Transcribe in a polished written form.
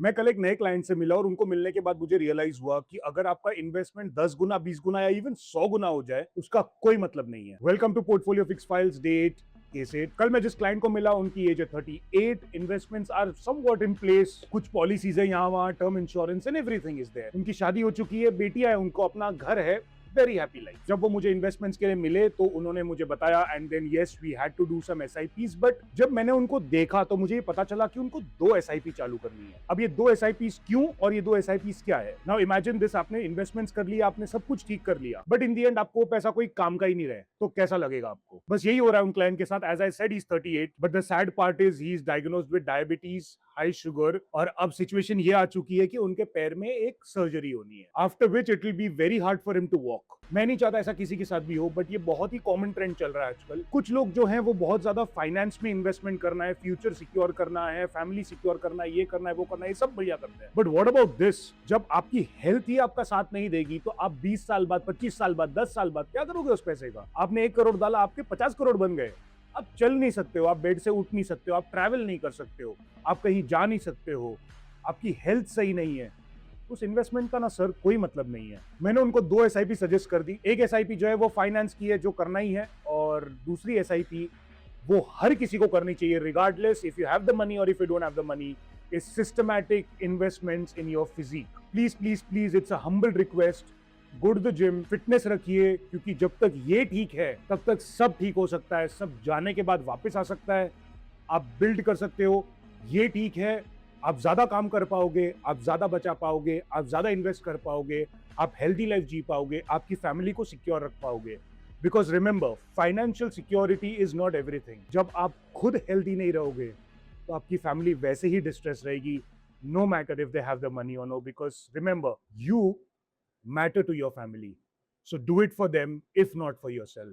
मैं कल एक नए क्लाइंट से मिला और उनको मिलने के बाद मुझे रियलाइज हुआ कि अगर आपका इन्वेस्टमेंट 10 गुना, 20 गुना या इवन 100 गुना हो जाए, उसका कोई मतलब नहीं है। Welcome to portfolio fix files date cassette. कल मैं जिस क्लाइंट को मिला उनकी एज है 38, investments are somewhat in place, कुछ पॉलिसीज है यहाँ वहाँ, term insurance and everything is there. उनकी शादी हो चुकी है, बेटियां है, उनको अपना घर है, वेरी हैप्पी लाइफ। जब वो मुझे इन्वेस्टमेंट्स के लिए मिले तो उन्होंने मुझे बताया and then yes we had to do some SIPs. But जब मैंने उनको देखा तो मुझे ये पता चला कि उनको 2 एसआईपी चालू करनी है। अब ये 2 एसआईपीज क्यों और ये 2 एसआईपीज क्या है? नाउ इमेजिन दिस, आपने इन्वेस्टमेंट्स कर लिया, आपने सब कुछ ठीक कर लिया, बट इन दी एंड आपको पैसा कोई काम का ही नहीं रहे, तो कैसा लगेगा आपको? बस यही हो रहा है उन क्लाइंट के साथ। As I said, he is 38 but the sad part is he is diagnosed with diabetes, high sugar, और अब सिचुएशन ये आ चुकी है कि उनके पैर में एक सर्जरी होनी है, after which it will be very hard for him to walk. मैं नहीं चाहता ऐसा किसी के साथ भी हो, बट ये बहुत ही कॉमन ट्रेंड चल रहा है आजकल। कुछ लोग जो हैं वो बहुत ज्यादा फाइनेंस में इन्वेस्टमेंट करना है, फ्यूचर सिक्योर करना है, फैमिली सिक्योर करना है, ये करना है, वो करना है, ये सब बढ़िया करते हैं। But what about this? जब आपकी हेल्थ ही आपका साथ नहीं देगी तो आप 20 साल बाद, 25 साल बाद, 10 साल बाद क्या करोगे उस पैसे का? आपने 1 करोड़ डाला, आपके 50 करोड़ बन गए। आप चल नहीं सकते हो, आप बेड से उठ नहीं सकते हो, आप ट्रैवल नहीं कर सकते हो, आप कहीं जा नहीं सकते हो, आपकी हेल्थ सही नहीं है, उस इन्वेस्टमेंट का ना सर कोई मतलब नहीं है। मैंने उनको 2 एसआईपी सजेस्ट कर दी। एक एसआईपी जो है वो फाइनेंस की है, जो करना ही है, और दूसरी एसआईपी वो हर किसी को करनी चाहिए, regardless if you have the money और if you don't have the money, is systematic investments in your physique. Please please please, it's a humble request, go to the gym, fitness रखिए, क्योंकि जब तक ये ठीक है तब तक सब ठीक हो सकता है। सब जाने के बाद वापस आ सकता है, आप बिल्ड कर सकते हो। ये ठीक है, आप ज्यादा काम कर पाओगे, आप ज्यादा बचा पाओगे, आप ज्यादा इन्वेस्ट कर पाओगे, आप हेल्दी लाइफ जी पाओगे, आपकी फैमिली को सिक्योर रख पाओगे। Because remember, financial security is not everything. जब आप खुद हेल्दी नहीं रहोगे तो आपकी फैमिली वैसे ही डिस्ट्रेस रहेगी, no matter if they have the money और no, because remember, you matter to your family. So do it for them, if not for yourself.